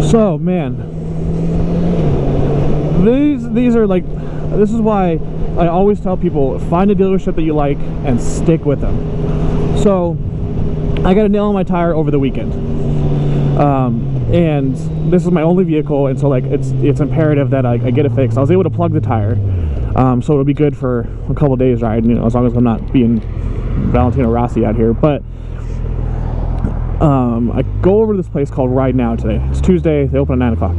So man, these are like, this is why I always tell people, find a dealership that you like and stick with them. So I got a nail in my tire over the weekend, and this is my only vehicle, and so like it's imperative that I get it fixed. I was able to plug the tire, so it'll be good for a couple days ride, you know, as long as I'm not being Valentino Rossi out here. But I go over to this place called Ridenow today. It's Tuesday, they open at 9 o'clock.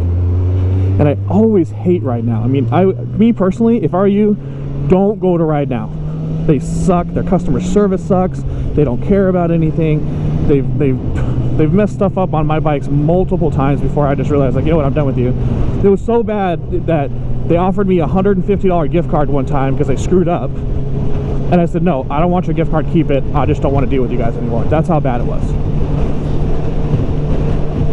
And I always hate Ridenow. I mean, me personally, if I were you, don't go to Ridenow. They suck, their customer service sucks, they don't care about anything. They've messed stuff up on my bikes multiple times before I just realized, like, you know what, I'm done with you. It was so bad that they offered me a $150 gift card one time because they screwed up. And I said, no, I don't want your gift card, keep it. I just don't want to deal with you guys anymore. That's how bad it was.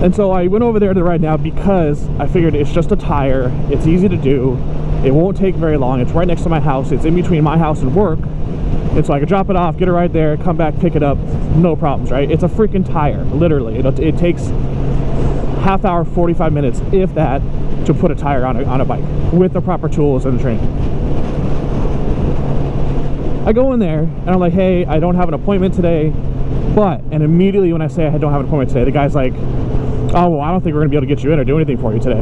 And so I went over there to Ridenow because I figured it's just a tire, it's easy to do, it won't take very long, it's right next to my house, it's in between my house and work, and so I could drop it off, get it right there, come back, pick it up, no problems, right? It's a freaking tire, literally. It takes half hour, 45 minutes, if that, to put a tire on a bike with the proper tools and the training. I go in there and I'm like, hey, I don't have an appointment today, but, and immediately when I say I don't have an appointment today, the guy's like, oh, well, I don't think we're gonna be able to get you in or do anything for you today.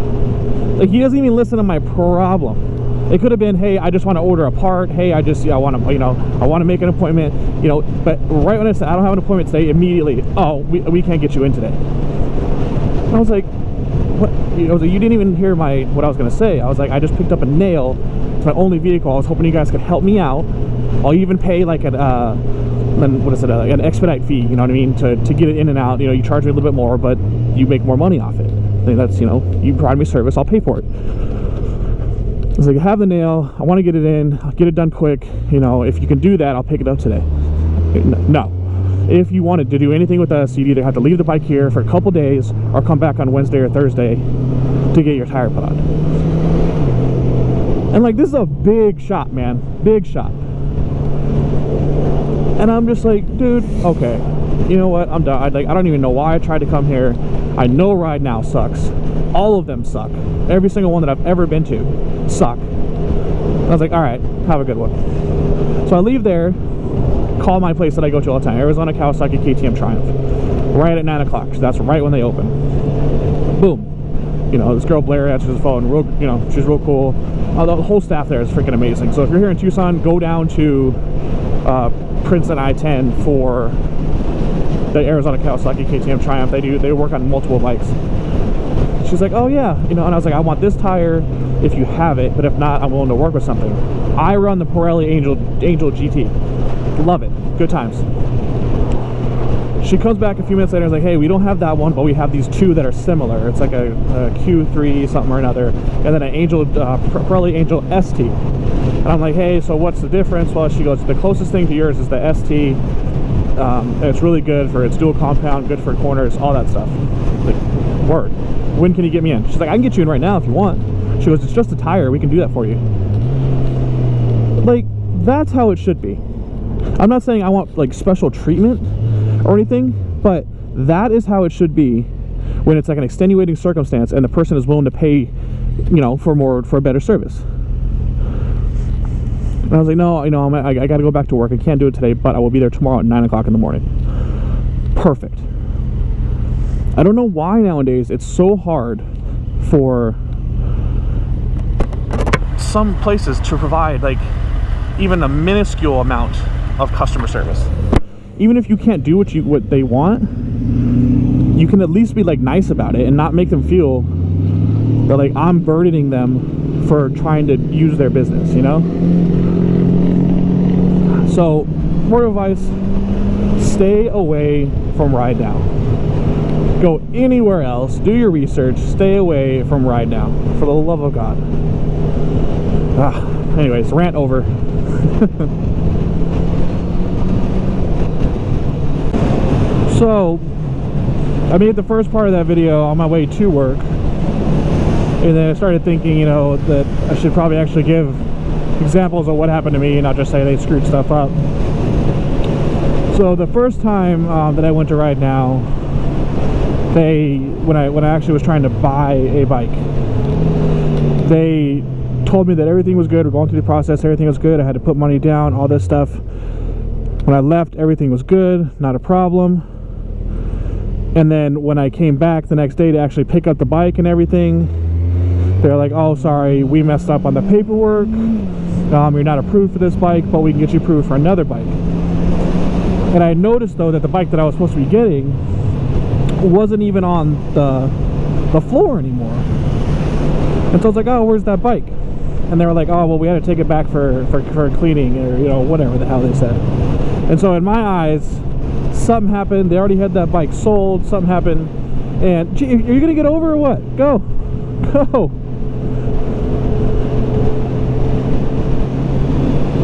Like, he doesn't even listen to my problem. It could have been, hey, I just want to order a part. Hey, I want to, you know, I want to make an appointment, you know. But right when I said I don't have an appointment today, immediately, oh, we can't get you in today. And I was like, what? You know, you didn't even hear what I was gonna say. I was like, I just picked up a nail. It's my only vehicle. I was hoping you guys could help me out. I'll even pay like an an expedite fee, you know what I mean, to get it in and out. You know, you charge me a little bit more, but you make more money off it. I think that's, you know, you provide me service, I'll pay for it. I was like, I have the nail, I want to get it in, I'll get it done quick, you know, if you can do that, I'll pick it up today. No. If you wanted to do anything with us, you'd either have to leave the bike here for a couple days or come back on Wednesday or Thursday to get your tire put on. And like, this is a big shot, man, big shot. And I'm just like, dude, okay, you know what, I'm done. I don't even know why I tried to come here. I know Ridenow sucks. All of them suck. Every single one that I've ever been to suck. I was like, all right, have a good one. So I leave there, call my place that I go to all the time, Arizona Kawasaki KTM Triumph, right at 9 o'clock. So that's right when they open. Boom. You know, this girl Blair answers the phone, real, you know, she's real cool. The whole staff there is freaking amazing. So if you're here in Tucson, go down to Prince and I-10 for the Arizona Kawasaki KTM Triumph. They work on multiple bikes. She's like, oh yeah, you know, and I was like, I want this tire if you have it, but if not, I'm willing to work with something. I run the Pirelli Angel GT. Love it. Good times. She comes back a few minutes later and is like, hey, we don't have that one, but we have these two that are similar. It's like a Q3 something or another, and then an Pirelli Angel ST. And I'm like, hey, so what's the difference? Well, she goes, the closest thing to yours is the ST. And it's really good for its dual compound, good for corners, all that stuff. Like, word. When can you get me in? She's like, I can get you in right now if you want. She goes, it's just a tire, we can do that for you. Like, that's how it should be. I'm not saying I want like special treatment or anything, but that is how it should be when it's like an extenuating circumstance and the person is willing to pay, you know, for a better service. And I was like, no, you know, I got to go back to work. I can't do it today, but I will be there tomorrow at 9 o'clock in the morning. Perfect. I don't know why nowadays it's so hard for some places to provide like even a minuscule amount of customer service. Even if you can't do what they want, you can at least be like nice about it and not make them feel that like I'm burdening them for trying to use their business, you know? So, word of advice, stay away from Ridenow. Go anywhere else, do your research, stay away from Ridenow, for the love of God. Anyways, rant over. So, I made the first part of that video on my way to work, and then I started thinking, you know, that I should probably actually give examples of what happened to me and not just say they screwed stuff up. So the first time that I went to Ridenow, when I actually was trying to buy a bike, they told me that everything was good. We're going through the process, everything was good. I had to put money down, all this stuff. When I left, everything was good, not a problem. And then when I came back the next day to actually pick up the bike and everything, they're like, oh, sorry, we messed up on the paperwork. You're not approved for this bike, but we can get you approved for another bike. And I noticed, though, that the bike that I was supposed to be getting wasn't even on the floor anymore. And so I was like, oh, where's that bike? And they were like, oh, well, we had to take it back for cleaning, or, you know, whatever the hell they said. And so in my eyes, something happened. They already had that bike sold. Something happened. And, gee, are you going to get over or what? Go. Go.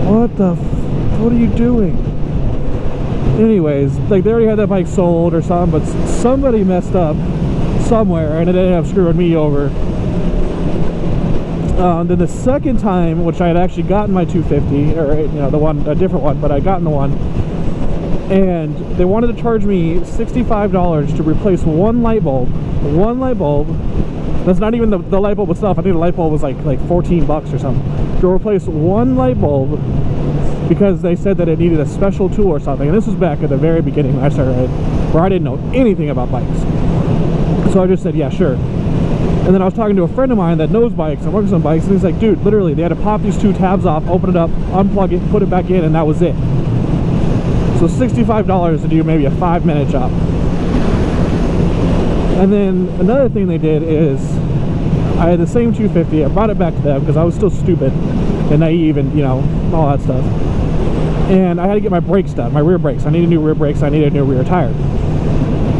What are you doing? Anyways, like, they already had that bike sold or something, but somebody messed up somewhere and it ended up screwing me over. Then the second time, which I had actually gotten my 250, or, you know, the one, a different one, but I gotten the one, and they wanted to charge me $65 to replace one light bulb. That's not even the light bulb itself. I think the light bulb was like $14 or something, to replace one light bulb, because they said that it needed a special tool or something. And this was back at the very beginning when I started, where I didn't know anything about bikes. So I just said, yeah, sure. And then I was talking to a friend of mine that knows bikes and works on bikes, and he's like, dude, literally, they had to pop these two tabs off, open it up, unplug it, put it back in, and that was it. So $65 to do maybe a 5-minute job. And then another thing they did is, I had the same 250, I brought it back to them because I was still stupid and naive and, you know, all that stuff. And I had to get my brakes done, my rear brakes. I needed new rear brakes, I needed a new rear tire.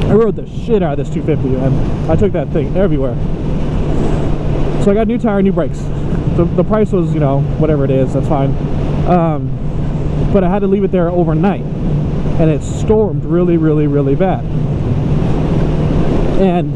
I rode the shit out of this 250, and I took that thing everywhere. So I got new tire, new brakes. The price was, you know, whatever it is, that's fine. But I had to leave it there overnight, and it stormed really, really, really bad. And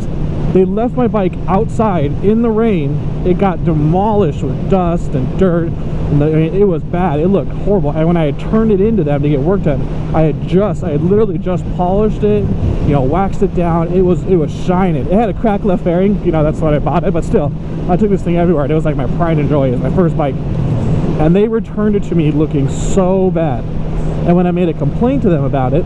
they left my bike outside in the rain. It got demolished with dust and dirt, and I mean, it was bad. It looked horrible. And when I had turned it into them to get work done, I had literally just polished it, you know, waxed it down. It was shining. It had a cracked left fairing, you know, that's what I bought it, but still, I took this thing everywhere. It was like my pride and joy. It was my first bike. And they returned it to me looking so bad. And when I made a complaint to them about it,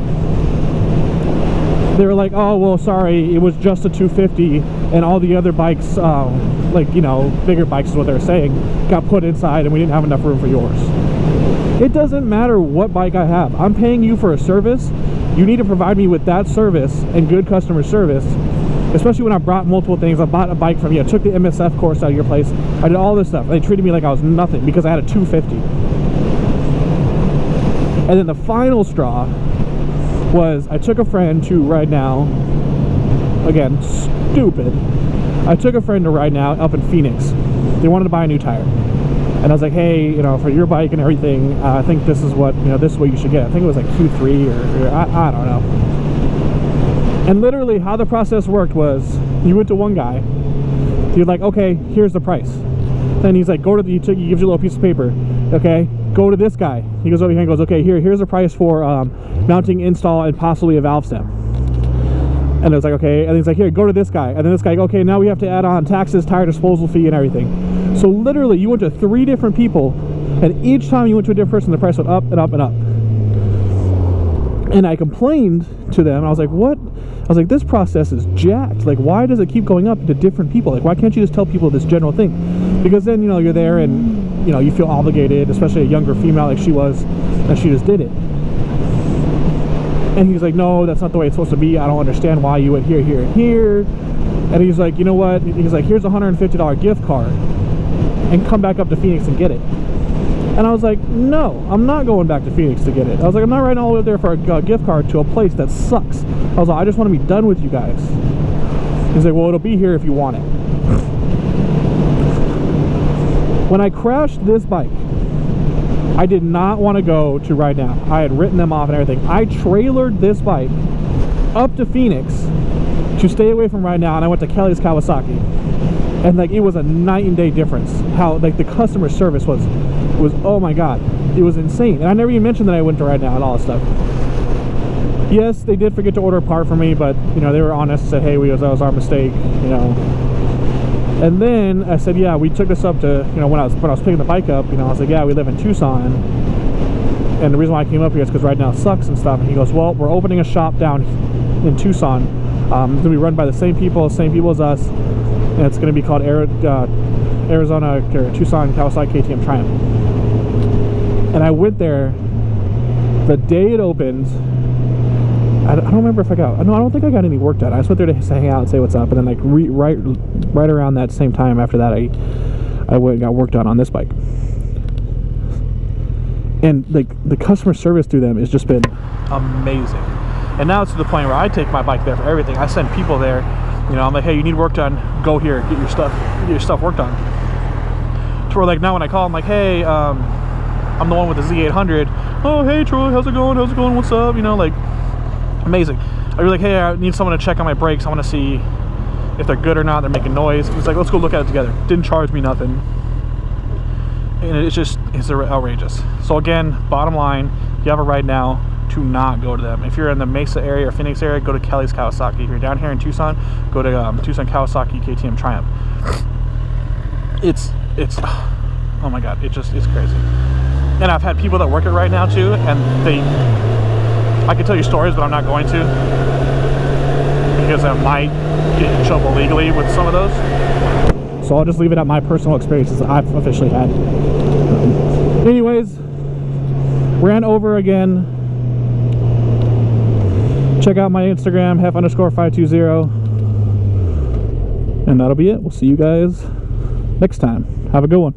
they were like, oh, well, sorry, it was just a 250, and all the other bikes, like, you know, bigger bikes is what they were saying, got put inside, and we didn't have enough room for yours. It doesn't matter what bike I have. I'm paying you for a service. You need to provide me with that service and good customer service, especially when I brought multiple things. I bought a bike from you, I took the MSF course out of your place, I did all this stuff. They treated me like I was nothing because I had a 250. And then the final straw was, I took a friend to Ridenow. Again, stupid. I took a friend to Ridenow up in Phoenix. They wanted to buy a new tire, and I was like, hey, you know, for your bike and everything, I think this is what, you know, this is what you should get. I think it was like Q3 or I don't know. And literally how the process worked was, you went to one guy, you're like, okay, here's the price. Then he's like, go to the, he gives you a little piece of paper. Okay, go to this guy. He goes over here and goes, okay, here's the price for mounting, install, and possibly a valve stem. And it was like, okay, and he's like, here, go to this guy. And then this guy, okay, now we have to add on taxes, tire disposal fee, and everything. So literally, you went to 3 different people, and each time you went to a different person, the price went up and up and up. And I complained to them, and I was like, what? I was like, this process is jacked. Like, why does it keep going up to different people? Like, why can't you just tell people this general thing? Because then, you know, you're there and, you know, you feel obligated, especially a younger female like she was, and she just did it. And he's like, no, that's not the way it's supposed to be. I don't understand why you went here, here, and here. And he's like, you know what? He's like, here's a $150 gift card, and come back up to Phoenix and get it. And I was like, no, I'm not going back to Phoenix to get it. I was like, I'm not riding all the way up there for a gift card to a place that sucks. I was like, I just want to be done with you guys. He's like, well, it'll be here if you want it. When I crashed this bike, I did not want to go to Ridenow. I had written them off and everything. I trailered this bike up to Phoenix to stay away from Ridenow, and I went to Kelly's Kawasaki, and like it was a night and day difference. How like the customer service was oh my god, it was insane. And I never even mentioned that I went to Ridenow and all that stuff. Yes, they did forget to order a part for me, but you know, they were honest, said, hey, that was our mistake, you know. And then I said, yeah, we took this up to, you know, when I was picking the bike up, you know, I was like, yeah, we live in Tucson, and the reason why I came up here is because Ridenow sucks and stuff. And he goes, well, we're opening a shop down in Tucson. It's gonna be run by the same people as us, and it's gonna be called Arizona or Tucson Kawasaki KTM Triumph. And I went there the day it opened. I don't remember if I got, no, I don't think I got any work done. I just went there to hang out and say what's up, and then like right around that same time after that, I went and got work done on this bike. And like the customer service through them has just been amazing. And now it's to the point where I take my bike there for everything. I send people there, you know, I'm like, hey, you need work done, go here, get your stuff worked on. To where like now when I call, I'm like, hey, I'm the one with the Z800. Oh, hey Troy, how's it going, what's up, you know, like amazing. I was like, hey, I need someone to check on my brakes. I want to see if they're good or not. They're making noise. He's like, let's go look at it together. Didn't charge me nothing. And it's outrageous. So again, bottom line, if you have a Ridenow, to not go to them. If you're in the Mesa area or Phoenix area, go to Kelly's Kawasaki. If you're down here in Tucson, go to Tucson Kawasaki KTM Triumph. It's oh my god, it's crazy. And I've had people that work at Ridenow too, and I could tell you stories, but I'm not going to, because I might get in trouble legally with some of those. So I'll just leave it at my personal experiences that I've officially had. Anyways, ran over again. Check out my Instagram, hef_520. And that'll be it. We'll see you guys next time. Have a good one.